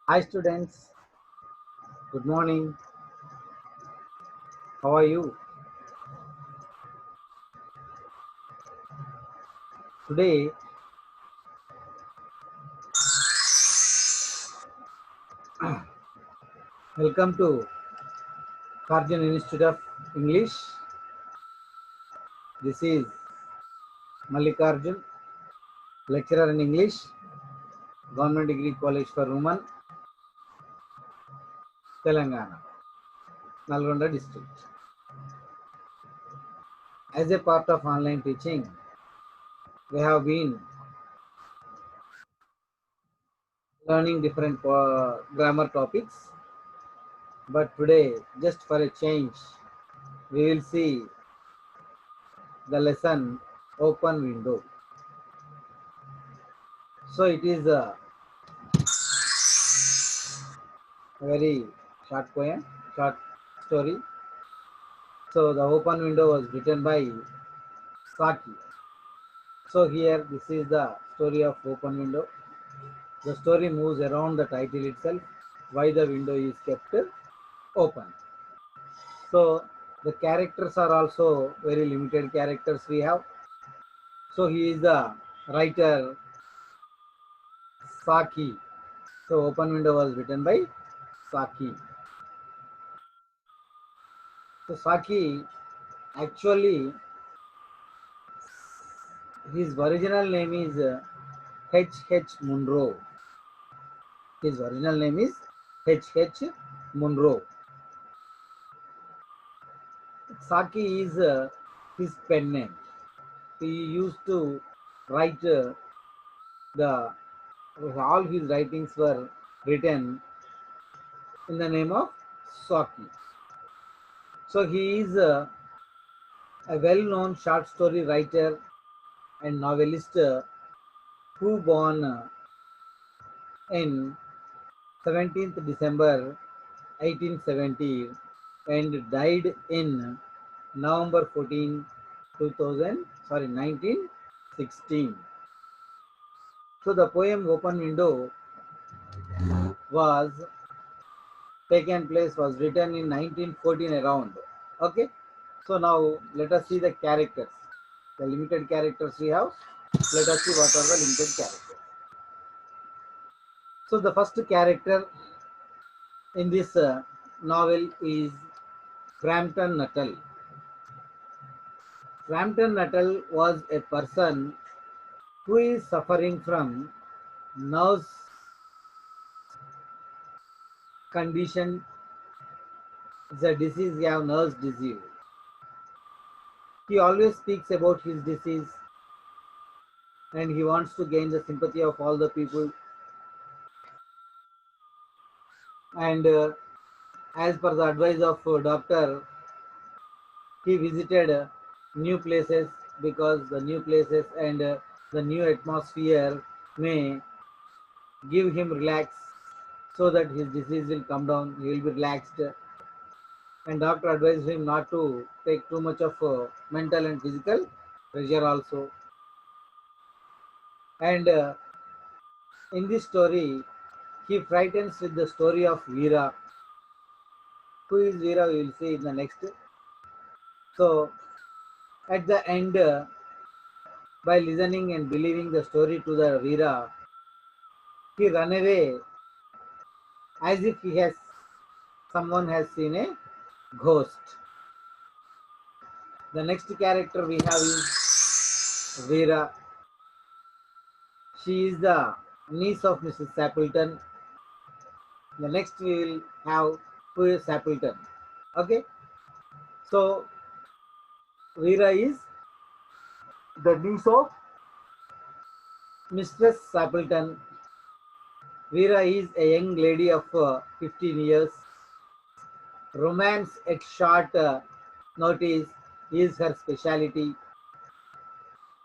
Hi students, good morning. How are you? Today, welcome to Karjan Institute of English. This is Mallikarjun, lecturer in English, Government Degree College for Women, Telangana, Nalgonda district. As a part of online teaching, we have been learning different grammar topics, but today, just for a change, we will see the lesson Open Window. So it is a very short poem, short story. So the Open Window was written by Saki. So here this is the story of Open Window. The story moves around the title itself, why the window is kept open. So the characters are also very limited characters we have. So he is the writer Saki. So Open Window was written by Saki. So Saki actually his original name is H. H. Munro. His original name is H. H. Munro. Saki is his pen name. He used to write the all his writings were written in the name of Saki. So he is a well-known short story writer and novelist who born in 17th December 1870 and died in November 14, 1916. So the poem Open Window was was written in 1914 around. Okay. So now let us see the characters. The limited characters we have. Let us see what are the limited characters. So the first character in this novel is Frampton Nuttall. Frampton Nuttall was a person who is suffering from nerves condition. The disease we have nerves disease. He always speaks about his disease and he wants to gain the sympathy of all the people. And as per the advice of doctor, he visited new places because the new places and the new atmosphere may give him relax so that his disease will come down, he will be relaxed. And doctor advised him not to take too much of mental and physical pressure also. And in this story, he frightens with the story of Veera. Who is Veera? We will see in the next. So at the end, by listening and believing the story to the Veera, he run away as if someone has seen a ghost. The next character we have is Veera. She is the niece of Mrs. Sapleton. The next we will have who is Sapleton. Okay, so Veera is the niece of Mistress Sapleton. Veera is a young lady of 15 years. Romance at short notice is her specialty.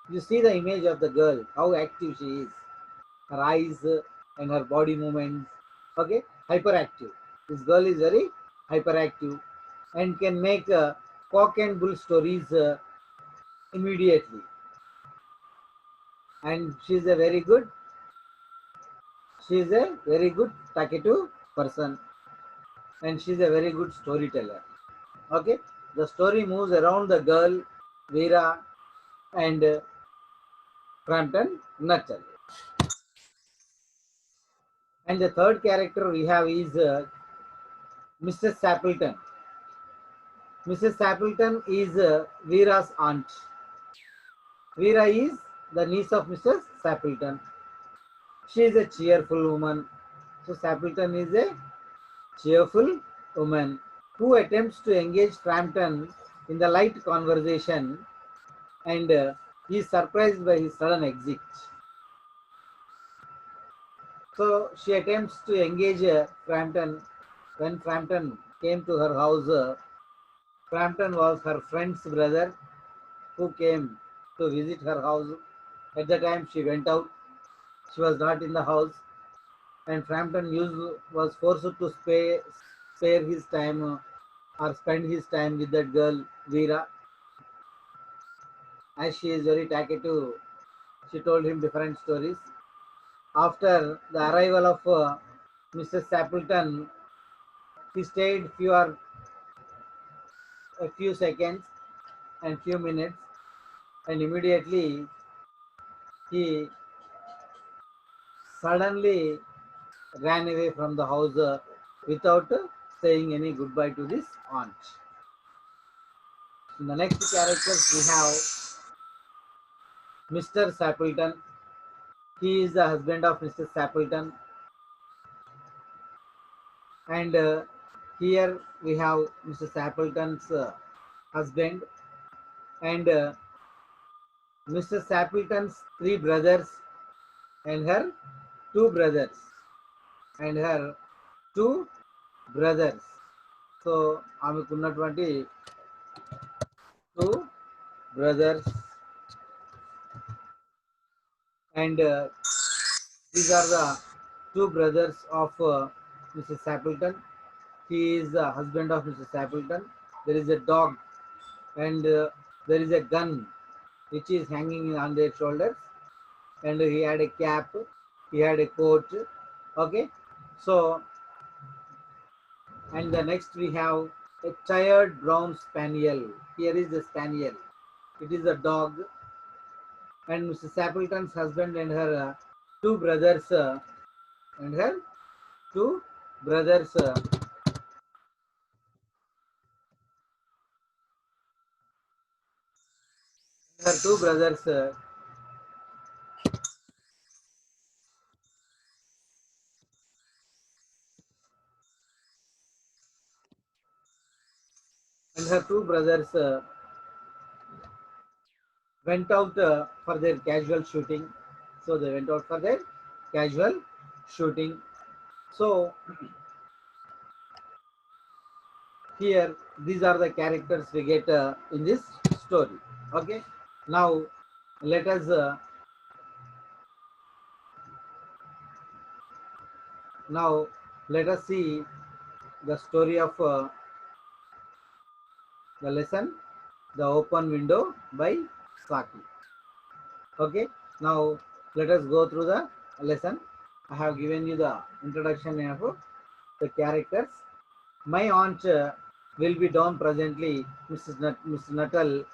You see the image of the girl, how active she is. Her eyes and her body movements. Okay, hyperactive. This girl is very hyperactive and can make cock and bull stories immediately. And she is a very good She is a very good talkative person and she is a very good storyteller. Okay, the story moves around the girl Veera and Frampton Nuttall. And the third character we have is Mrs. Sappleton. Mrs. Sappleton is Veera's aunt. Veera is the niece of Mrs. Sappleton. She is a cheerful woman. So Sappleton is a cheerful woman who attempts to engage Frampton in the light conversation and he is surprised by his sudden exit. So she attempts to engage Frampton. When Frampton came to her house, Frampton was her friend's brother who came to visit her house. At the time she went out, she was not in the house, and Frampton was forced to spare his time or spend his time with that girl Veera. As she is very talkative, she told him different stories. After the arrival of Mrs. Sappleton, he stayed a few seconds and few minutes, and immediately he suddenly ran away from the house without saying any goodbye to this aunt. In the next characters we have Mr. Sappleton. He is the husband of Mrs. Sappleton, and here we have Mrs. Sappleton's husband and Mrs. Sappleton's three brothers and her two brothers and her two brothers. So ఆమెకున్నటువంటి two brothers and these are the two brothers of Mrs. Sappleton. He is the husband of Mrs. Sappleton. There is a dog and there is a gun which is hanging on their shoulders, and he had a cap, he had a coat. Okay, so and the next we have a tired brown spaniel. Here is the spaniel. It is a dog, and Mrs. Sappleton's husband and her two brothers and her two brothers her two brothers and her two brothers went out for their casual shooting. So they went out for their casual shooting. So here these are the characters we get in this story. Okay, now let us now let us see the story of the lesson, The Open Window by Saki. Okay, now let us go through the lesson. I have given you the introduction of the characters. My aunt will be down presently, Mrs. Nuttall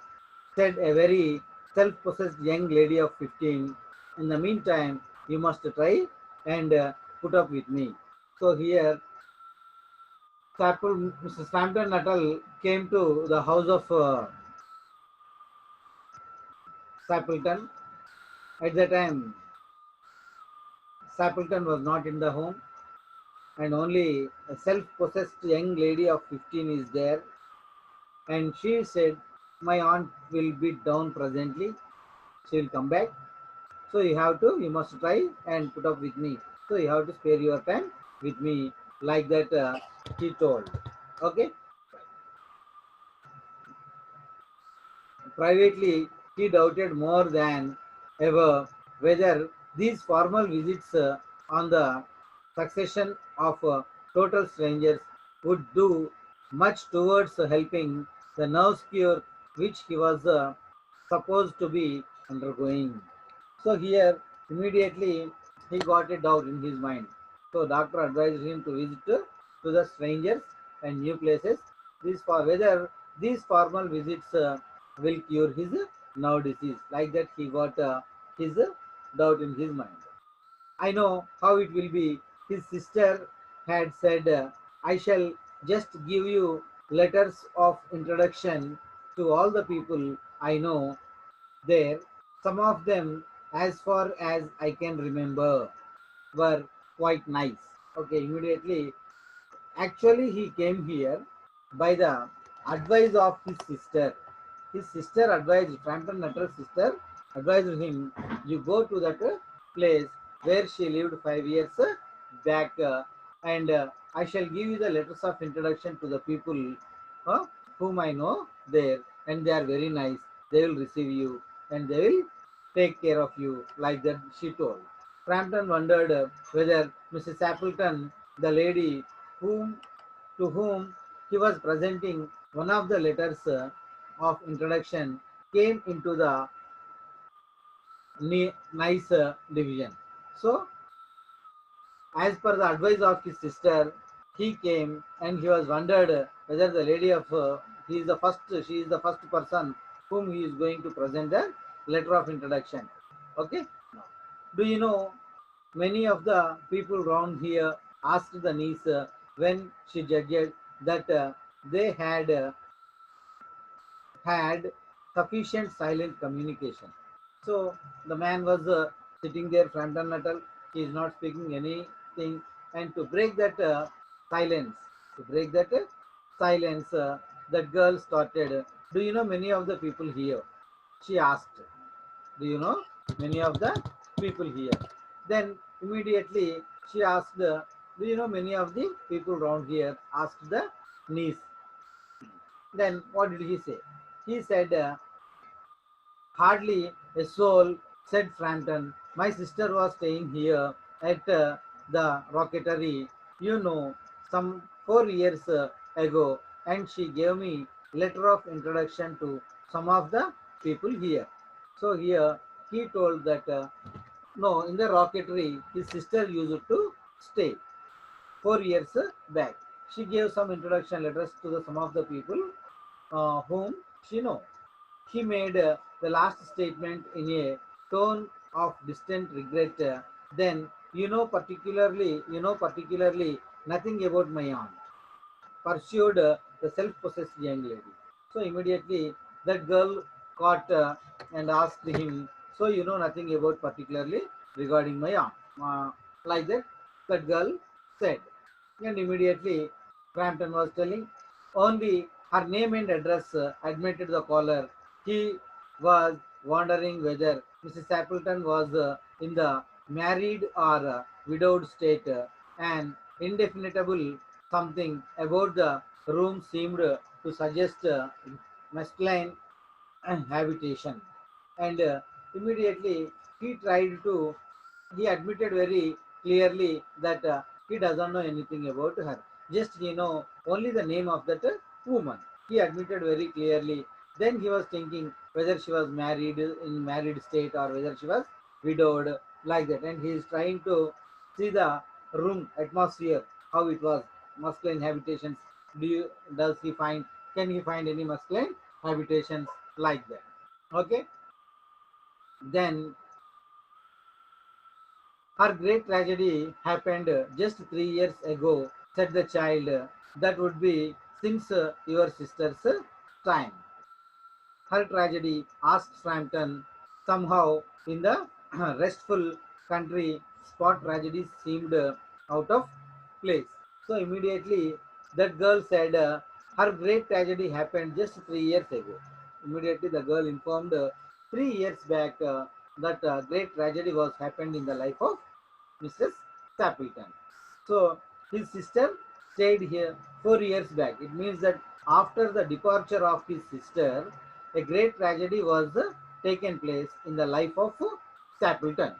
said, a very self-possessed young lady of 15. In the meantime, you must try and put up with me. So here, Mrs. Frampton Nuttall came to the house of Sappleton. At the time, Sappleton was not in the home, and only a self-possessed young lady of 15 is there. And she said, my aunt will be down presently. She will come back. So you must try and put up with me. So you have to spare your time with me, like that he told. Okay. Privately, he doubted more than ever whether these formal visits on the succession of total strangers would do much towards helping the nerves cure which he was supposed to be undergoing. So here, immediately he got a doubt in his mind. So doctor advised him to visit to the strangers and new places. This for whether these formal visits will cure his nerve disease. Like that, he got his doubt in his mind. I know how it will be. His sister had said, I shall just give you letters of introduction to all the people I know there. Some of them, as far as I can remember, were quite nice. Okay, immediately. Actually, he came here by the advice of his sister. His sister advised, Frampton Nutter's sister advised him, you go to that place where she lived 5 years back, and I shall give you the letters of introduction to the people uh, whom I know there, and they are very nice. They will receive you and they will take care of you, like that she told. Frampton wondered whether Mrs. Appleton, the lady whom to whom he was presenting one of the letters of introduction, came into the nice division. So, as per the advice of his sister, he came and he was wondered whether the lady of he is the first, she is the first person whom he is going to present the letter of introduction. Okay. Now, do you know many of the people around here asked the niece when she judged that they had sufficient silent communication. So the man was sitting there, Frampton Nuttall. He is not speaking anything, and to break that silence, to break that silence, that girl started. Do you know many of the people here? She asked. Do you know many of the people here? Then immediately she asked, do you know many of the people around here? Asked the niece. Then what did he say? He said, hardly a soul, said Frampton. My sister was staying here at the Rockettery, you know, some 4 years ago, and she gave me letter of introduction to some of the people here. So here he told that no, in the Rockettery, his sister used to stay 4 years back. She gave some introduction letters to some of the people whom she know. He made the last statement in a tone of distant regret. Then, particularly nothing about my aunt, pursued the self-possessed young lady. So immediately that girl caught and asked him, so you know nothing about particularly regarding my aunt. Like that girl said. And immediately Frampton was telling, only her name and address admitted the caller. He was wondering whether Mrs. Appleton was in the married or widowed state, and indefinable something about the room seemed to suggest masculine habitation. And immediately he tried to, he admitted very clearly that he doesn't know anything about her. Just he know only the name of that woman. He admitted very clearly. Then he was thinking whether she was married in married state or whether she was widowed, like that. And he is trying to see the room atmosphere, how it was, masculine habitations. Does he find, can he find any masculine habitations, like that? Okay. Then her great tragedy happened just 3 years ago, said the child. That would be since your sister's time. Her tragedy, asked Frampton. Somehow, in the restful country, spot tragedies seemed out of place. So immediately, that girl said, her great tragedy happened just 3 years ago. Immediately, the girl informed 3 years back that great tragedy was happened in the life of Mrs. Stapleton. So his sister stayed here 4 years back. It means that after the departure of his sister, a great tragedy was taken place in the life of Stapleton.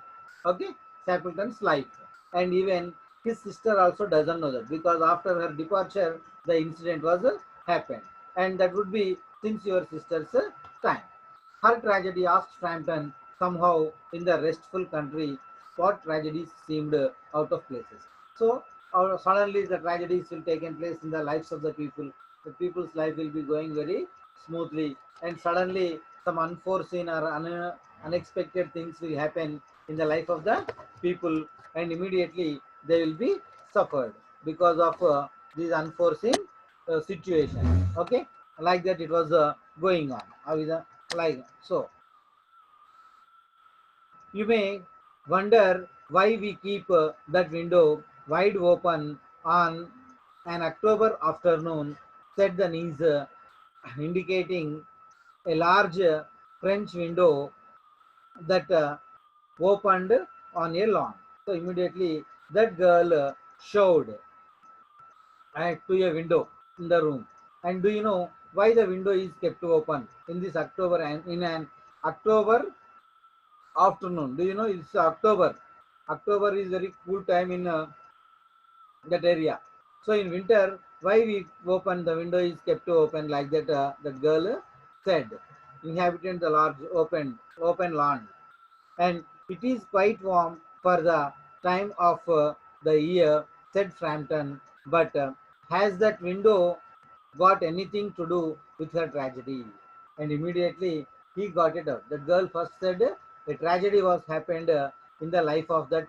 Okay, Stapleton's life, and even his sister also doesn't know that, because after her departure, the incident was happened, and that would be since your sister's time. Her tragedy, asked Frampton, somehow in the restful country spot tragedies seemed out of places. So suddenly the tragedies will take place in the lives of the people. The people's life will be going very smoothly, and suddenly some unforeseen or unexpected things will happen in the life of the people, and immediately they will be suffered because of these unforeseen situation. Okay, like that it was going on. How is like so? You may wonder why we keep that window wide open on an October afternoon, said the niece, indicating a large French window that opened on a lawn. So immediately that girl showed to a window in the room. And do you know why the window is kept open in this October and in an October afternoon? Do you know it's October? October is very cool time in that area. So in winter, why we open the window is kept open like that? That girl said, inhabitant the large open lawn, and it is quite warm for the time of the year, said Frampton. But has that window got anything to do with her tragedy? And immediately he got it out. The girl first said a tragedy was happened in the life of that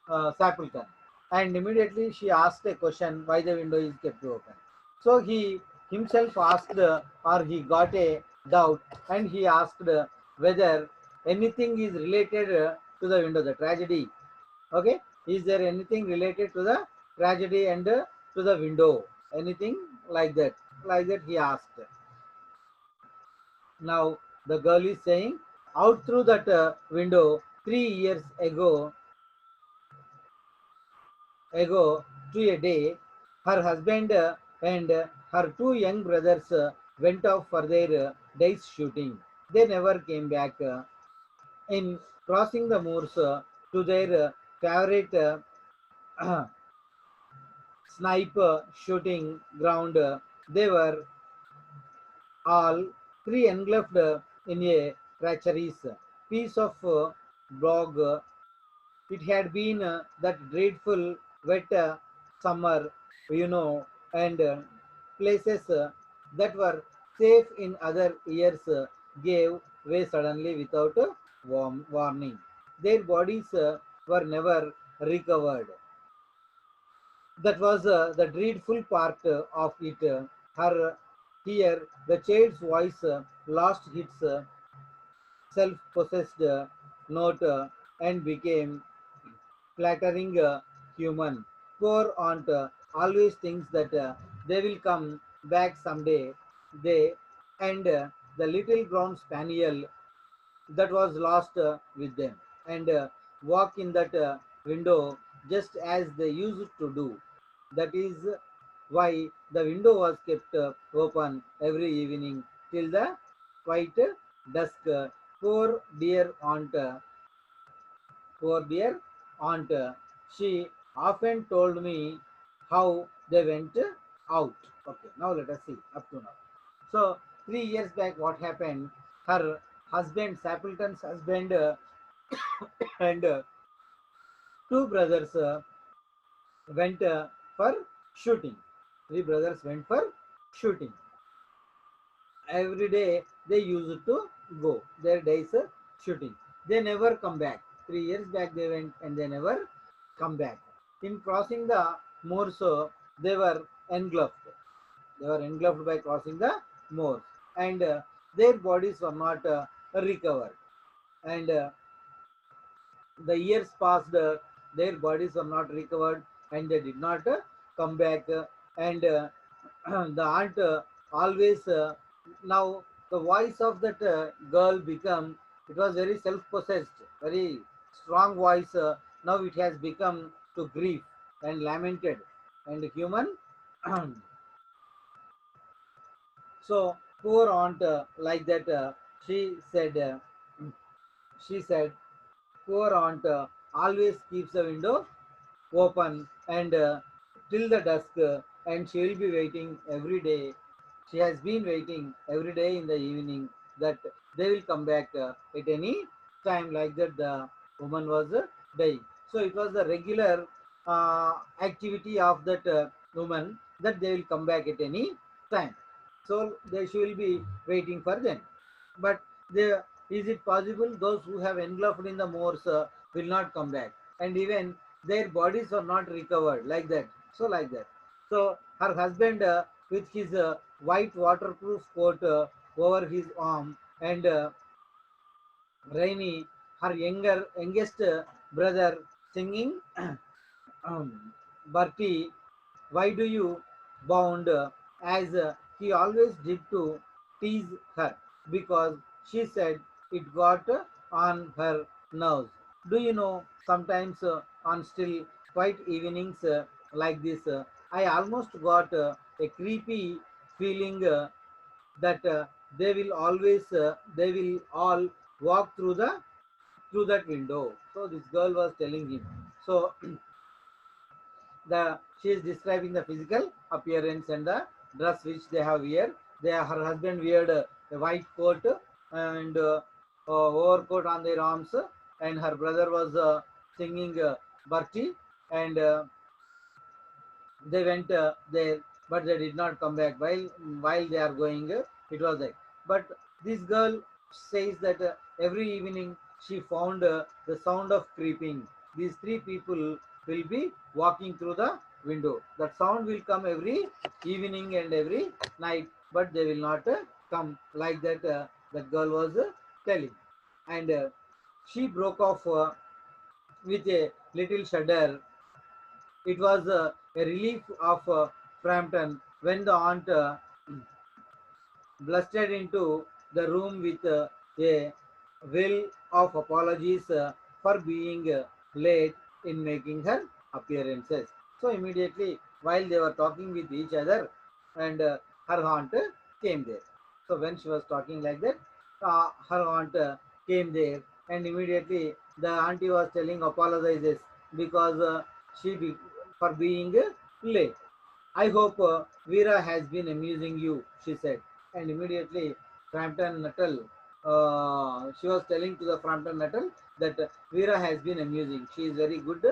Sapleton. And immediately she asked a question why the window is kept open. So he himself asked, or he got a doubt, and he asked whether anything is related to the window, the tragedy. Okay, is there anything related to the tragedy and to the window? Anything like that? Like that he asked. Now the girl is saying, out through that window 3 years ago to a day, her husband and her two young brothers went off for their day's shooting. They never came back. In crossing the moors to their favorite sniper shooting ground, they were all three engulfed in a treacherous piece of bog. It had been that dreadful wet summer, you know, and places that were safe in other years gave way suddenly without warning. Their bodies were never recovered. That was the dreadful part of it. Her here, the child's voice lost its self-possessed note and became flattering human. Poor aunt always thinks that they will come back someday. They and the little brown spaniel that was lost with them, and walk in that window just as they used to do. That is why the window was kept open every evening till the quite dusk. Poor dear aunt, poor dear aunt. She often told me how they went out. Okay, now let us see up to now. So 3 years back, what happened? Her husband, Sapleton's husband, and two brothers went for shooting. Three brothers went for shooting. Every day they used to go their days shooting. They never come back. 3 years back they went and they never come back. In crossing the moors, they were engulfed. They were engulfed by crossing the moors, and their bodies were not recovered. And the years passed, their bodies were not recovered, and they did not come back. And the aunt always now the voice of that girl become, it was very self-possessed, very strong voice. Now it has become to grief and lamented and human. So poor aunt, like that, she said, poor aunt always keeps the window open and till the dusk, and she will be waiting every day. She has been waiting every day in the evening that they will come back at any time. Like that, the woman was dying. So it was the regular activity of that woman that they will come back at any time. So she will be waiting for them. But is it possible those who have engulfed in the moors will not come back, and even their bodies are not recovered like that. So like that. So her husband with his white waterproof coat over his arm, and Rainy, her youngest brother, singing, Bertie, why do you bound? As he always did to tease her, because she said it got on her nerves. Do you know, sometimes on still quiet evenings like this, I almost got a creepy feeling that they will all walk through that window. So this girl was telling him. So the she is describing the physical appearance and the dress which they have wear. Her husband weared a white coat and overcoat on their arms, and her brother was singing Bertie, and they went there, but they did not come back. While they are going, it was like. But this girl says that every evening she found the sound of creeping. These three people will be walking through the window. That sound will come every evening and every night, but they will not come like that. That girl was telling, and she broke off with a little shudder. It was a relief of Frampton when the aunt blustered into the room with a will of apologies for being late in making her appearances. So immediately, while they were talking with each other, and her aunt came there. So when she was talking like that, her aunt came there, and immediately the auntie was telling apologizes because for being late. I hope Vera has been amusing you, she said. And immediately, Frampton Nuttall, she was telling to the Frampton Nuttall that Vera has been amusing. She is very good.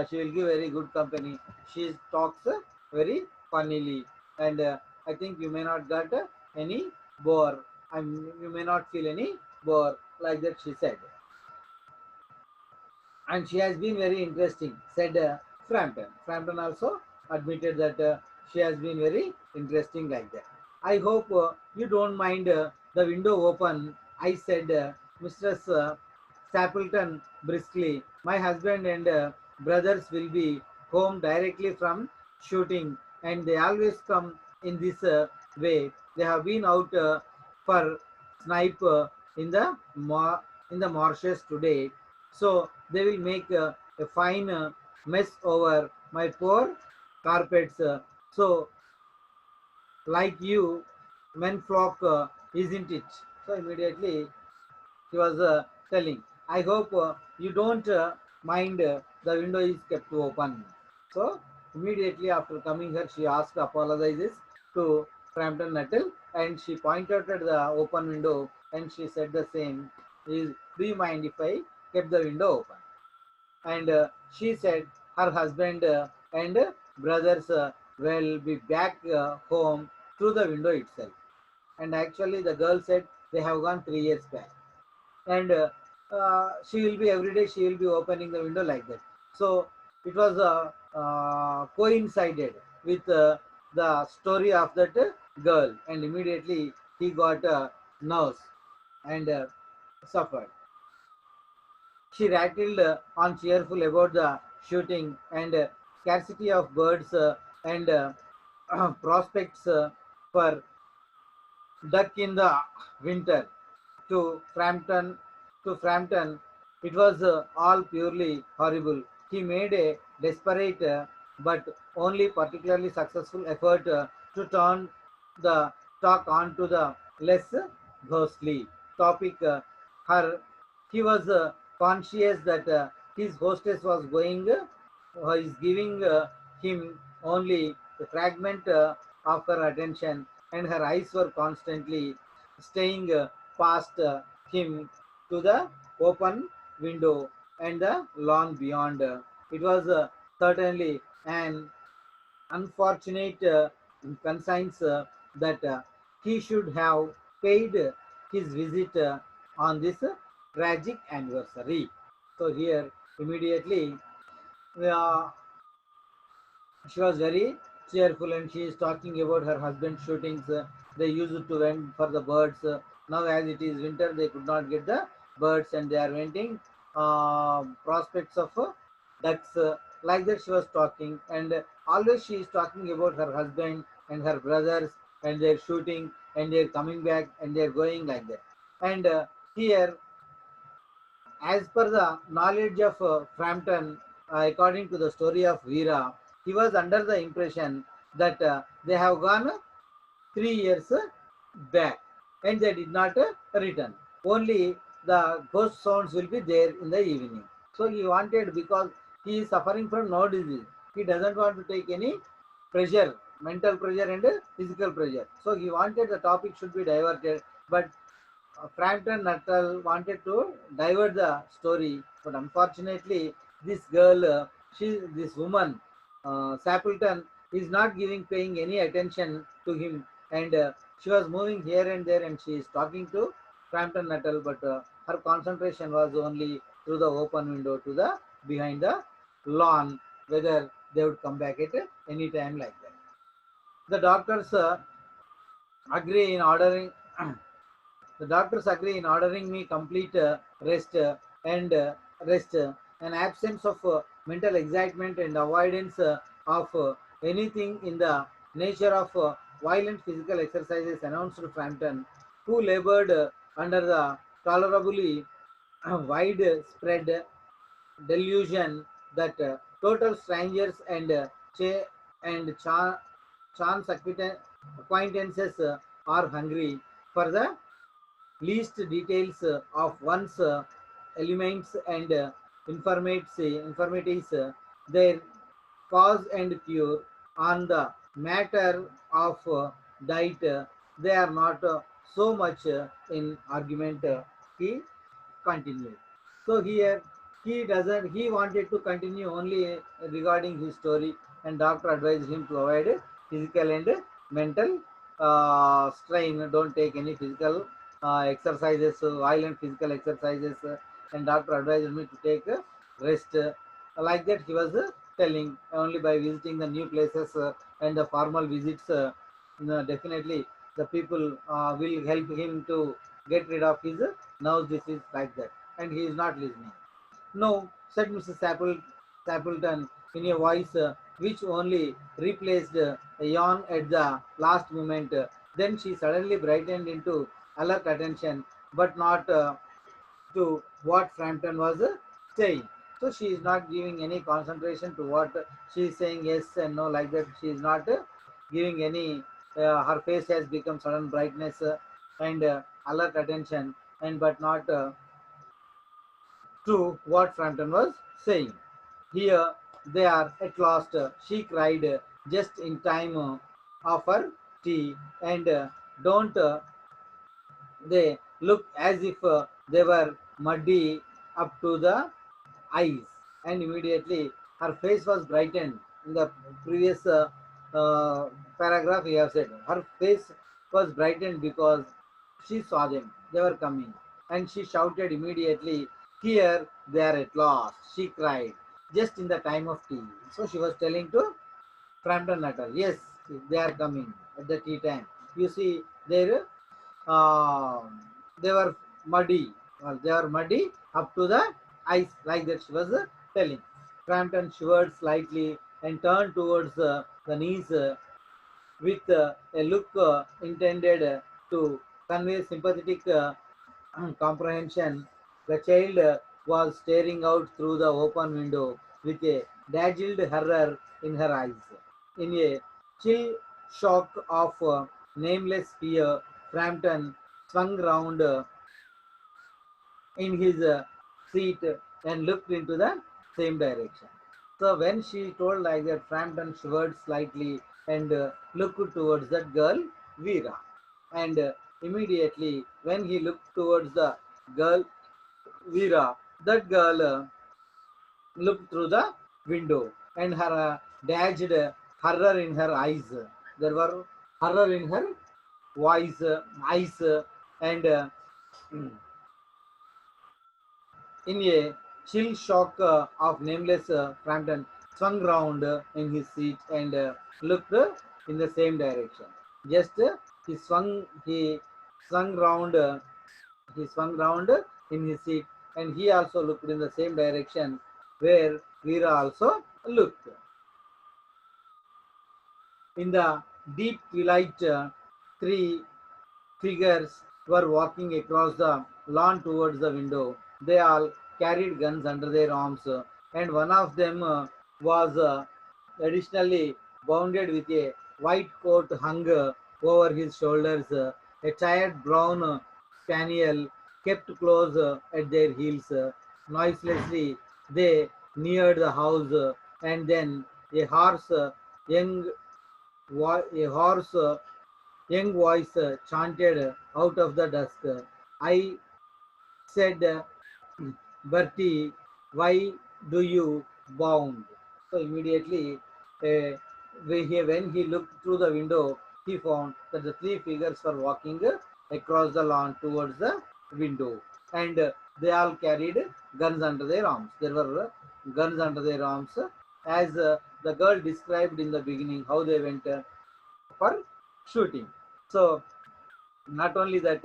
She will give very good company. She talks very funnily. And I think you may not get any bore. You may not feel any bore, like that, she said. And she has been very interesting, said Frampton. Frampton also admitted that she has been very interesting like that. I hope you don't mind the window open, I said, Mistress Stapleton briskly. My husband and brothers will be home directly from shooting, and they always come in this way. They have been out for snipe in the marshes today, so they will make a fine mess over my poor carpets. So, like you, men flock, isn't it? So immediately he was telling, I hope you don't mind the window is kept open. So immediately after coming here, she asked apologizes to Frampton Nuttall, and she pointed at the open window, and she said the same. Do you mind if I kept the window open? And she said her husband and brothers will be back home through the window itself. And actually, the girl said they have gone 3 years back, and she will be every day she will be opening the window like that. So it was coincided with the story of that girl, and immediately he got a nurse and suffered. She rattled on cheerful about the shooting and scarcity of birds and prospects for duck in the winter. To Frampton, it was all purely horrible. He made a desperate but only particularly successful effort to turn the talk onto the less ghostly topic. Her, he was conscious that his hostess was is giving him only a fragment of her attention, and her eyes were constantly staying past him to the open window, and the lawn beyond. It was certainly an unfortunate conscience that he should have paid his visit on this tragic anniversary. So here immediately uh, she was very cheerful and she is talking about her husband's shootings. They used to went for the birds. Now as it is winter, they could not get the birds and they are renting prospects of ducks. Like that she was talking and always she is talking about her husband and her brothers and their shooting and they're coming back and they're going like that. And here as per the knowledge of Frampton, according to the story of Veera, he was under the impression that they have gone 3 years back and they did not return. Only the ghost sounds will be there in the evening. So he wanted, because he is suffering from no disease, he doesn't want to take any pressure, mental pressure and physical pressure. So he wanted the topic should be diverted, but Frampton Nuttall wanted to divert the story, but unfortunately, this girl, this woman, Sapleton, is not paying any attention to him, and she was moving here and there, and she is talking to Frampton Nuttall, but her concentration was only through the open window to the behind the lawn, whether they would come back at any time like that. The doctors agree in ordering. The doctors agree in ordering me complete rest and rest. An absence of mental excitement and avoidance of anything in the nature of violent physical exercises, announced Frampton, who labored under the tolerably widespread delusion that total strangers and chance acquaintances are hungry for the least details of one's elements and informatives, their cause and cure on the matter of diet. They are not so much in argument. He continued. So here he wanted to continue only regarding his story, and doctor advised him to avoid physical and mental strain. Don't take any physical exercises, violent physical exercises, and doctor advised me to take rest. Like that, he was telling only by visiting the new places and the formal visits. Definitely, the people will help him to get rid of his nerve disease like that, and he is not listening. No, said Mrs. Sapleton in a voice which only replaced a yawn at the last moment. Then she suddenly brightened into alert attention, but not to what Frampton was saying. So she is not giving any concentration to what she is saying, yes and no, like that. She is not giving any, her face has become sudden brightness and alert attention, and but not to what Frampton was saying. Here they are at last, she cried just in time of her tea, and don't they look as if they were muddy up to the eyes. And immediately her face was brightened. In the previous paragraph, we have said her face was brightened because she saw them. They were coming. And she shouted immediately, "Here they are at last!" She cried, just in the time of tea. So she was telling to Frampton Nuttall, yes, they are coming at the tea time. You see, uh, they were muddy. Well, they were muddy up to the eyes, like that she was telling. Frampton shivered slightly and turned towards the knees with a look intended to convey sympathetic comprehension. The child was staring out through the open window with a dazzled horror in her eyes. In a chill shock of nameless fear, Frampton swung round in his seat and looked into the same direction. So when she told like that, Frampton shivered slightly and looked towards that girl, Vera. And immediately when he looked towards the girl, Vera, that girl looked through the window, and her dashed horror in her eyes. There were horror in her voice, eyes, and in a chill shock of nameless, Frampton swung round in his seat and looked in the same direction. Just he swung round, he swung round in his seat, and he also looked in the same direction where Veera also looked. In the deep twilight, three figures were walking across the lawn towards the window. They all carried guns under their arms, and one of them was additionally bounded with a white coat hung over his shoulders. A tired brown spaniel kept close at their heels. Noiselessly, they neared the house, and then a horse, young, a horse young voice chanted out of the dusk. I said, Bertie, why do you bound? So immediately, when he looked through the window, he found that the three figures were walking across the lawn towards the window, and they all carried guns under their arms. There were guns under their arms, as the girl described in the beginning how they went for shooting. So not only that,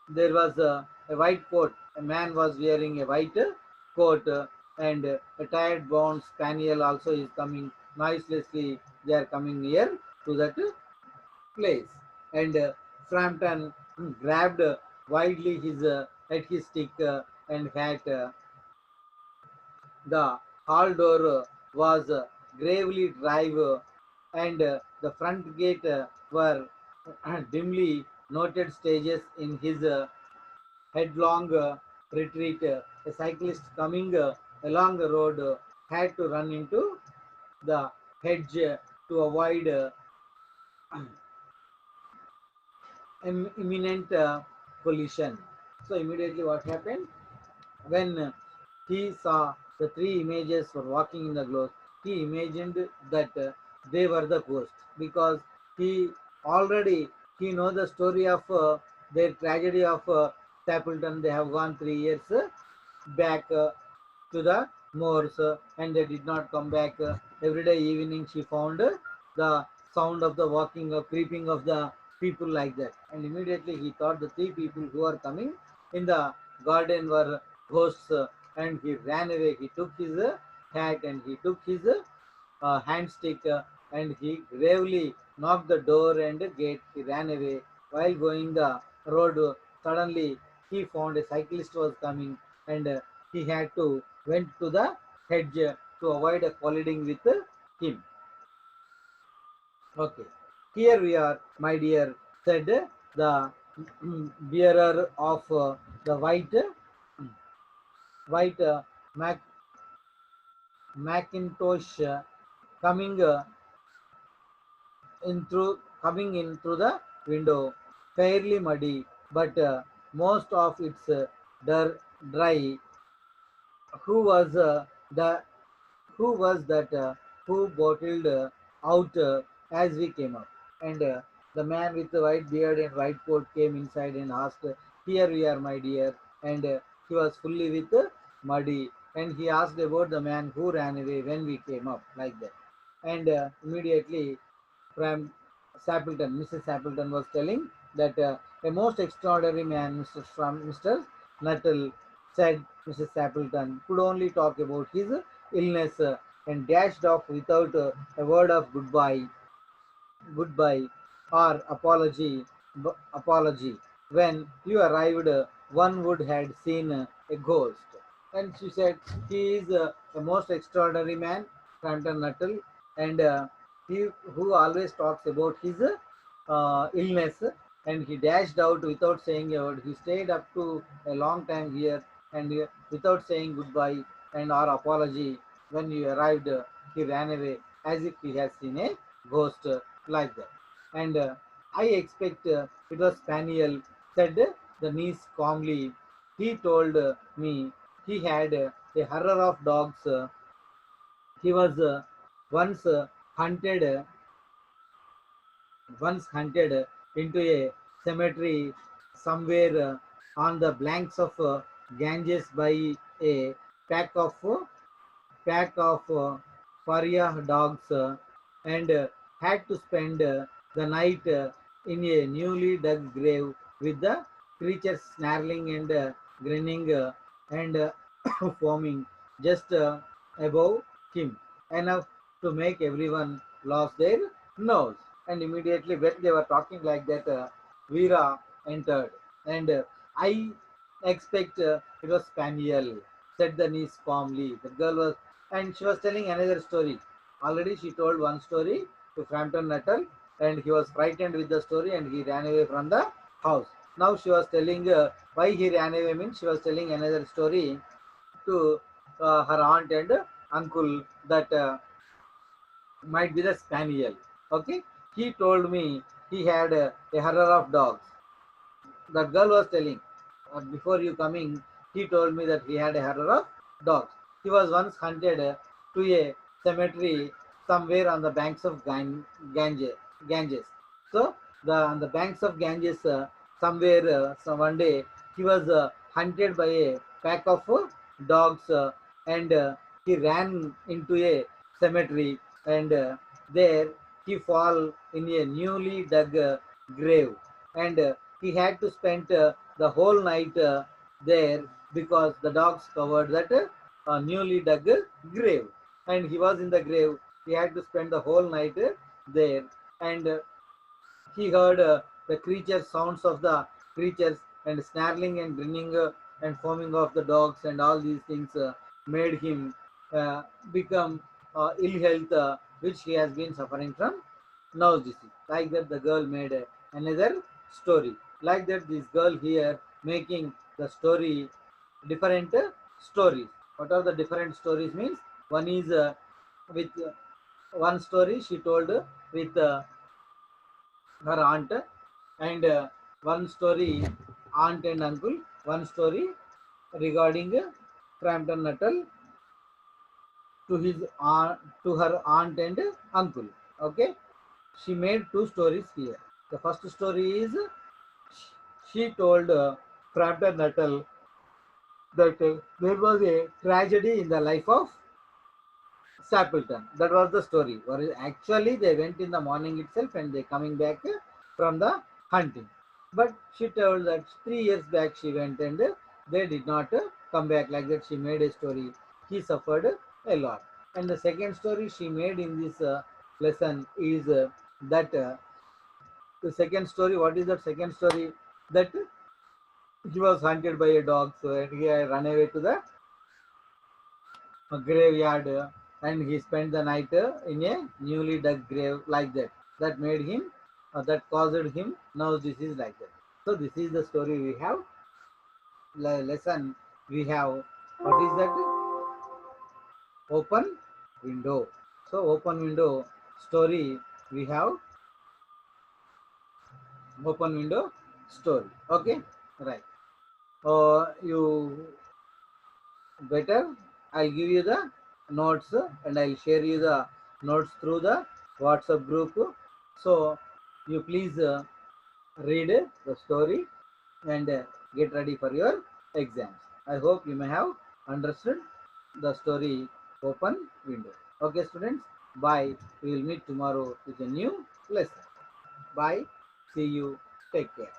there was a white coat. A man was wearing a white coat, and a tired brown spaniel also is coming noiselessly. They are coming near to that place, and Frampton grabbed widely his at his stick and hat. The hall door was gravely drive, and the front gate were dimly noted stages in his headlong retreat. A cyclist coming along the road had to run into the hedge to avoid imminent collision. So immediately what happened? When he saw the three images were walking in the glow, he imagined that they were the ghosts, because he already he know the story of their tragedy of Stapleton. They have gone 3 years back to the moors, and they did not come back. Every day evening she found the sound of the walking or creeping of the people like that, and immediately he thought the three people who are coming in the garden were ghosts, and he ran away. He took his hat and he took his hand stick, and he gravely knocked the door and gate. He ran away. While going the road, suddenly he found a cyclist was coming, and he had to went to the hedge to avoid colliding with him. Okay, here we are, my dear, said the bearer of the white Mac, Macintosh, coming coming in through the window, fairly muddy, but most of its dry. Who was the who was that who bottled out as we came up? And the man with the white beard and white coat came inside and asked, "Here we are, my dear." And he was fully with muddy, and he asked about the man who ran away when we came up, like that. And immediately, from Mrs. Sappleton was telling that a most extraordinary man, Mr. Nuttall, said Mrs. Sappleton, could only talk about his illness and dashed off without a word of goodbye or apology. When you arrived, one would had seen a ghost. And she said, he is a most extraordinary man, Frampton Nuttall, and he who always talks about his illness, and he dashed out without saying a word. He stayed up to a long time here, and without saying goodbye and or apology. When you arrived, he ran away as if he has seen a ghost, like that. And I expect it was Spaniel, said the niece calmly. He told me he had a horror of dogs, He was once hunted into a cemetery somewhere on the banks of Ganges by a pack of pariah dogs and had to spend the night in a newly dug grave with the creatures snarling and grinning and foaming just above him, enough to make everyone lose their nose. And immediately, when they were talking like that, Veera entered, and I expect it was Spaniel, said the niece calmly. The girl was, and she was telling another story. Already, she told one story to Frampton Nuttall, and he was frightened with the story, and he ran away from the house. Now she was telling why he ran away. Means she was telling another story to her aunt and uncle that might be the spaniel. Okay, he told me he had a horror of dogs. That girl was telling before you coming, he told me that he had a horror of dogs. He was once hunted to a cemetery somewhere on the banks of Ganges. Ganges. So on the banks of Ganges, somewhere, so one day he was hunted by a pack of dogs, and he ran into a cemetery, and there he fall in a newly dug grave, and he had to spend the whole night there because the dogs covered that newly dug grave, and he was in the grave. He had to spend the whole night there, and he heard the creature sounds of the creatures and snarling and grinning and foaming of the dogs, and all these things made him uh, become ill health, which he has been suffering from nose disease. Like that, the girl made another story. Like that, this girl here making the story different stories. What are the different stories means? One is with one story she told with her aunt, and one story aunt and uncle, one story regarding Frampton Nuttall to his aunt, to her aunt and uncle. Okay, she made two stories here. The first story is she told Frampton Nuttall that there was a tragedy in the life of Stapleton. That was the story. Or actually, they went in the morning itself and they coming back from the hunting. But she told that 3 years back she went and they did not come back. Like that, she made a story. He suffered a lot. And the second story she made in this lesson is that the second story. What is that second story? That he was hunted by a dog, so he ran away to the a graveyard, and he spent the night in a newly dug grave, like that. That made him, that caused him. Now this is like that. So this is the story we have. Lesson we have. What is that? Open window. So open window story we have. Open window story. Okay, right. You better, I'll give you the notes and I'll share you the notes through the WhatsApp group. So you please read the story and get ready for your exams. I hope you may have understood the story open window. Okay, students, bye. We will meet tomorrow with a new lesson. Bye. See you. Take care.